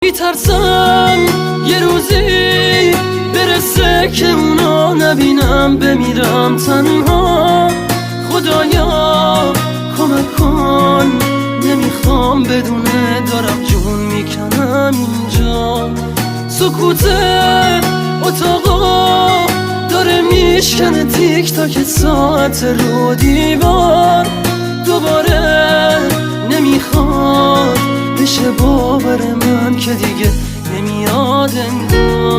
میترسم یه روزی برسه که اونا نبینم، بمیرم تنها. خدایا کمک کن، نمیخوام بدونه دارم جون میکنم اینجا. سکوت اتاقا داره میشکنه تیک تاک ساعت رو دیوار. دوباره نمیخواد بشه باور من که دیگه نمیاد انگار.